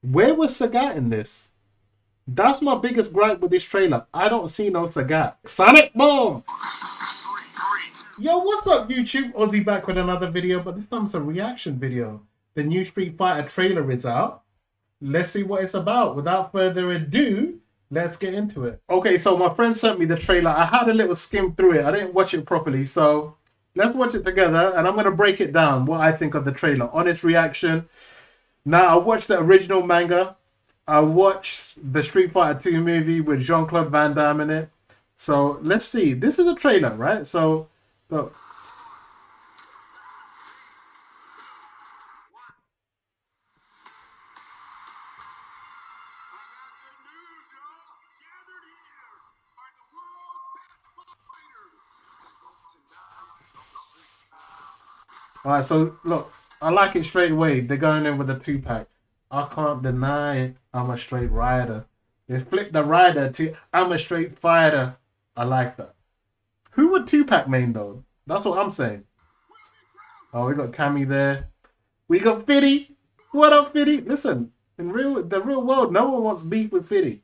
Where was Sagat in this? That's my biggest gripe with this trailer. I don't see no Sagat. Sonic Boom! Yo, what's up, YouTube? Ozzy back with another video, but this time it's a reaction video. The new Street Fighter trailer is out. Let's see what it's about. Without further ado, let's get into it. Okay, so my friend sent me the trailer. I had a little skim through it. I didn't watch it properly, so let's watch it together, and I'm going to break it down, what I think of the trailer. Honest reaction. Now, I watched the original manga. I watched the Street Fighter 2 movie with Jean-Claude Van Damme in it. So let's see. This is a trailer, right? So, look. All right, so look, I like it straight away. They're going in with a 2-pack. I can't deny it. I'm a straight rider. They flipped the rider to I'm a straight fighter. I like that. Who would 2-pack main though? That's what I'm saying. Oh, we got Cammy there. We got Fitty. What up, Fitty? Listen, in the real world, no one wants beef with Fitty.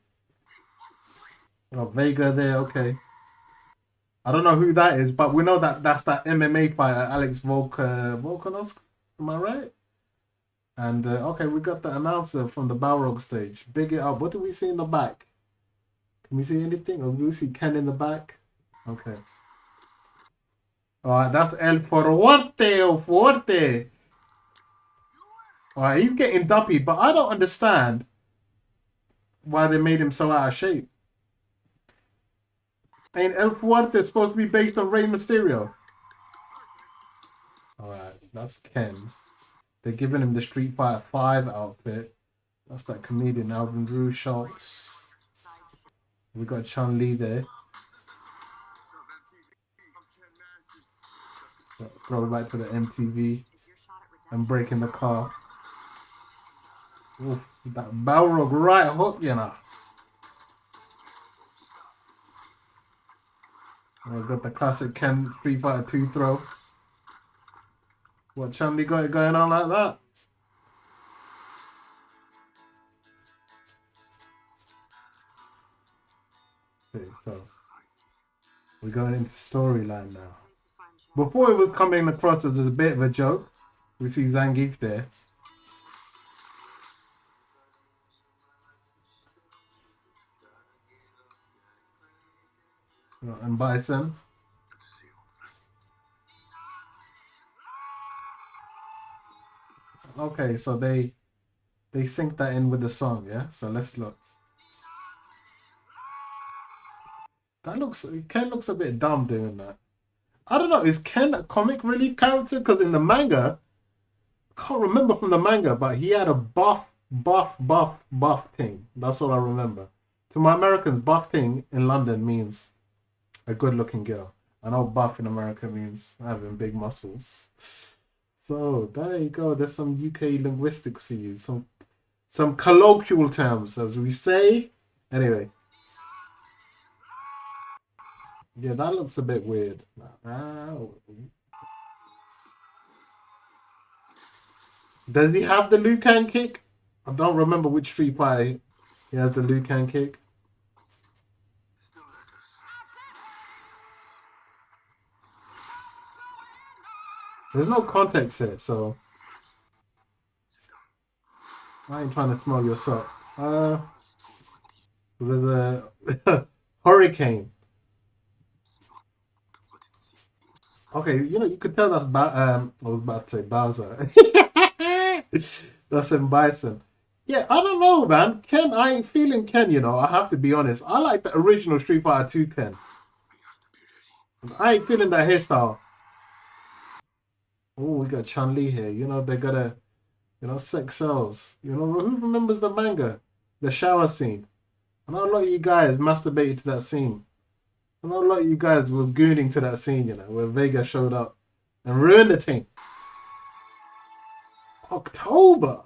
Oh, Vega there. Okay. I don't know who that is, but we know that that's that MMA fighter, Alex Volkanovski. Am I right? And okay, we got the announcer from the Balrog stage. Big it up. What do we see in the back? Can we see anything? Or do we see Ken in the back? Okay. All right, that's El Forte o Forte. All right, he's getting dumpy, but I don't understand why they made him so out of shape. Ain't El Fuerte supposed to be based on Rey Mysterio? Alright, that's Ken. They're giving him the Street Fighter 5 outfit. That's that comedian Alvin Drew Schultz. We got Chun-Li there. Throw it back to the MTV. And breaking the car. Oof, that Balrog right hook, you know. I got the classic Ken Street Fighter 2 throw. What, Chun-Li got it going on like that? Okay, so we're going into storyline now. Before it was coming across as a bit of a joke, we see Zangief there. And Bison. Okay, so they sync that in with the song, yeah? So let's look. Ken looks a bit dumb doing that. I don't know, is Ken a comic relief character? Because in the manga, I can't remember from the manga, but he had a buff thing. That's all I remember. To my Americans, buff thing in London means a good looking girl. I know buff in America means having big muscles. So there you go. There's some UK linguistics for you. Some colloquial terms, as we say. Anyway. Yeah, that looks a bit weird. Does he have the Liu Kang kick? I don't remember which Street Fighter he has the Liu Kang kick. There's no context here, so I ain't trying to smell your sock. There's a hurricane. Okay, you know, you could tell that's I was about to say Bowser. That's in Bison. Yeah, I don't know, man. Ken, I ain't feeling Ken, you know. I have to be honest. I like the original Street Fighter 2 Ken. I ain't feeling that hairstyle. Oh, we got Chun-Li here. You know, they gotta, sex sells. You know, who remembers the manga? The shower scene. I know a lot of you guys masturbated to that scene. I know a lot of you guys was gooning to that scene, you know, where Vega showed up and ruined the thing. October.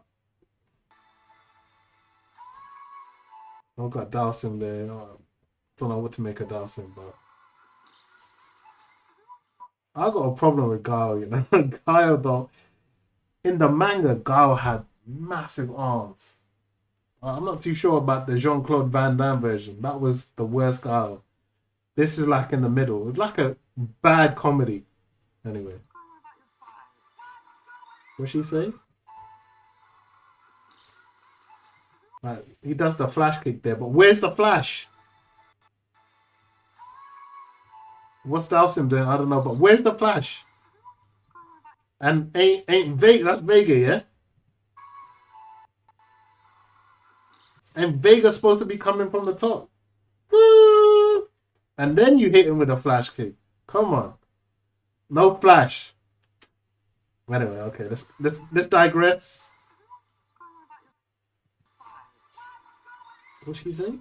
Oh, got Dawson there. Don't know what to make of Dawson, but I got a problem with Gao, you know. Gao don't. In the manga, Gao had massive arms. I'm not too sure about the Jean-Claude Van Damme version. That was the worst guy. This is like in the middle. It's like a bad comedy. Anyway, what she say? Like he does the flash kick there, but where's the flash? What's Dalsim doing? I don't know, but where's the flash? And ain't Vega? That's Vega, yeah. And Vega's supposed to be coming from the top. Woo! And then you hit him with a flash kick. Come on, no flash. Anyway, okay, let's digress. What she say?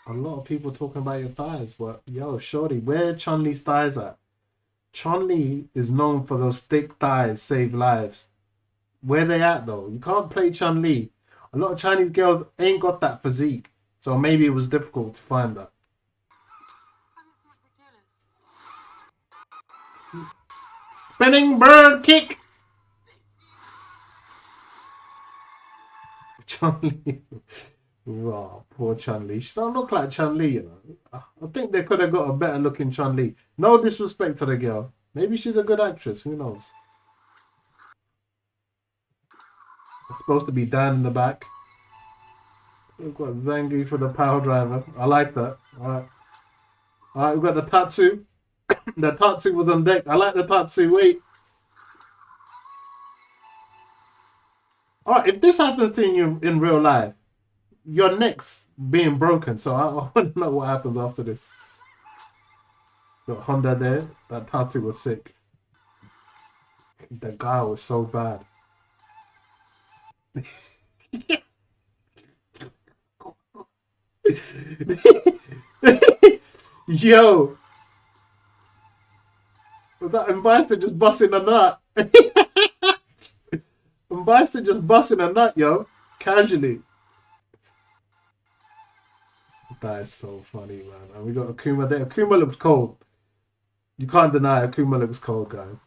A lot of people talking about your thighs, but yo, shorty, where Chun-Li's thighs at? Chun-Li is known for those thick thighs save lives. Where they at though? You can't play Chun-Li. A lot of Chinese girls ain't got that physique, so maybe it was difficult to find that. Spinning bird kick. Chun-Li. Oh, poor Chun-Li. She don't look like Chun-Li, you know. I think they could have got a better looking Chun-Li. No disrespect to the girl. Maybe she's a good actress. Who knows? It's supposed to be Dan in the back. We've got Zangief for the power driver. I like that. Alright. Alright, we've got the Tatsu. The Tatsu was on deck. I like the Tatsu. Wait. Alright, if this happens to you in real life, your neck's being broken. So I want to know what happens after this. Got Honda there. That Tatsu was sick. The guy was so bad. Yo, that Bison just busting a nut. Bison just busting a nut, yo, casually. That is so funny, man. And we got Akuma there. Akuma looks cold. You can't deny Akuma looks cold, guys.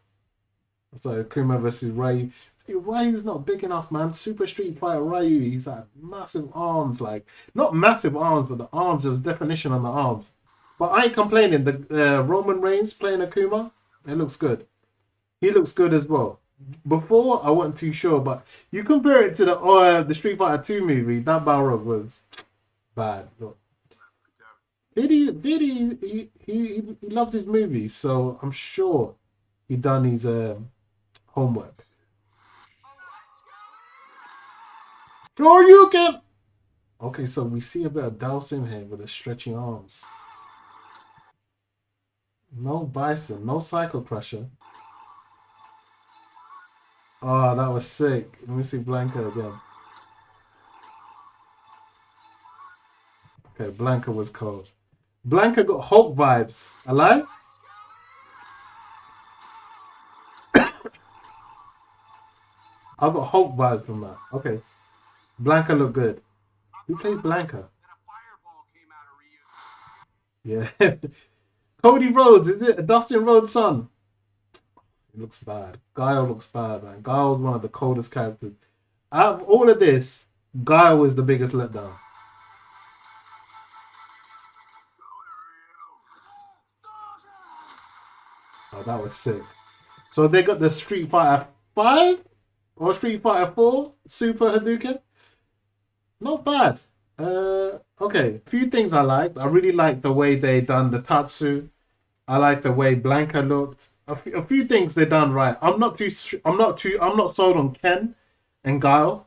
So Akuma versus Ryu. Ryu's not big enough, man. Super Street Fighter Ryu, he's like massive arms, like not massive arms, but the arms, there's definition on the arms. But I ain't complaining. The Roman Reigns playing Akuma, it looks good. He looks good as well. Before I wasn't too sure, but you compare it to the Street Fighter 2 movie, that Balrog was bad. Look. He loves his movies, so I'm sure he done his homework. Sure you can. Okay, so we see a bit of Dawson here with the stretchy arms. No Bison, no Psycho Crusher. Oh, that was sick. Let me see Blanka again. Okay, Blanka was cold. Blanka got Hulk vibes. Alive? I got Hulk vibes from that. Okay. Blanka looked good. Who plays Blanka? Yeah. Cody Rhodes, is it? Dustin Rhodes' son. It looks bad. Guile looks bad, man. Guile's one of the coldest characters. Out of all of this, Guile was the biggest letdown. Oh, that was sick. So they got the Street Fighter 5 or Street Fighter 4 Super Hadouken. Not bad. Okay, few things I liked. I really liked the way they done the Tatsu. I like the way Blanka looked. A few things they done right. I'm not sold on Ken and Guile.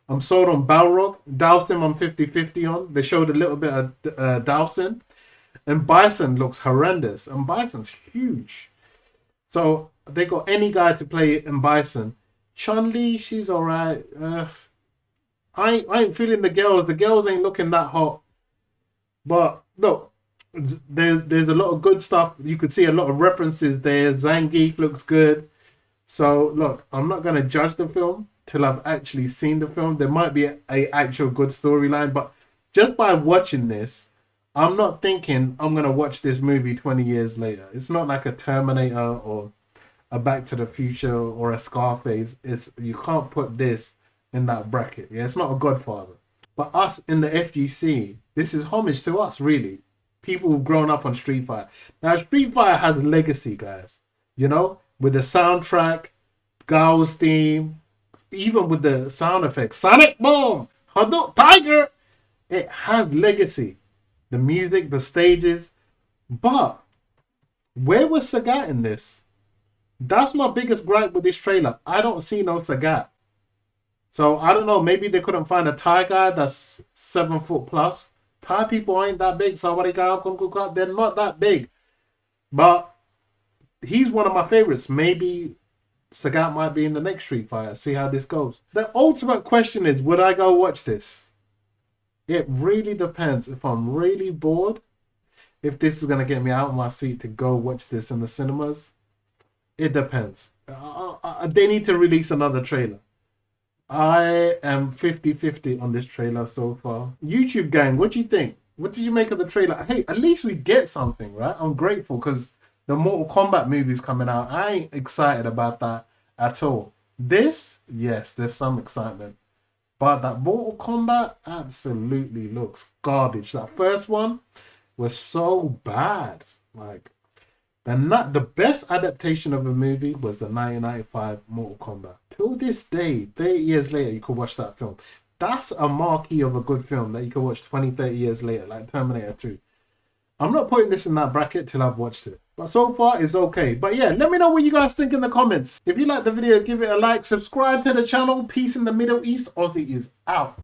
I'm sold on Balrog. Dawson I'm 50-50 on. They showed a little bit of Dawson. And Bison looks horrendous. And Bison's huge. So they got any guy to play in Bison. Chun-Li, she's alright. I ain't feeling the girls. The girls ain't looking that hot. But look, there's a lot of good stuff. You could see a lot of references there. Zangief looks good. So look, I'm not gonna judge the film till I've actually seen the film. There might be a actual good storyline, but just by watching this, I'm not thinking I'm gonna watch this movie 20 years later. It's not like a Terminator or a Back to the Future or a Scarface. You can't put this in that bracket. Yeah, it's not a Godfather. But us in the FGC, this is homage to us, really. People who've grown up on Street Fighter. Now, Street Fighter has a legacy, guys. You know, with the soundtrack, Gao's theme, even with the sound effects, Sonic Boom, Hadouken, Tiger. It has legacy. The music, the stages. But where was Sagat in this? That's my biggest gripe with this trailer. I don't see no Sagat. So I don't know. Maybe they couldn't find a Thai guy that's 7 foot plus. Thai people ain't that big. They're not that big. But he's one of my favorites. Maybe Sagat might be in the next Street Fighter. See how this goes. The ultimate question is, would I go watch this? It really depends. If I'm really bored, if this is going to get me out of my seat to go watch this in the cinemas, it depends. They need to release another trailer. I am 50-50 on this trailer so far. YouTube gang, what do you think? What did you make of the trailer? Hey, at least we get something, right? I'm grateful because the Mortal Kombat movie's coming out. I ain't excited about that at all. This, yes, there's some excitement. But that Mortal Kombat absolutely looks garbage. That first one was so bad. Like, the best adaptation of a movie was the 1995 Mortal Kombat. Till this day, 30 years later, you could watch that film. That's a marquee of a good film that you can watch 20, 30 years later, like Terminator 2. I'm not putting this in that bracket till I've watched it. But so far, it's okay. But yeah, let me know what you guys think in the comments. If you like the video, give it a like. Subscribe to the channel. Peace in the Middle East. Aussie is out.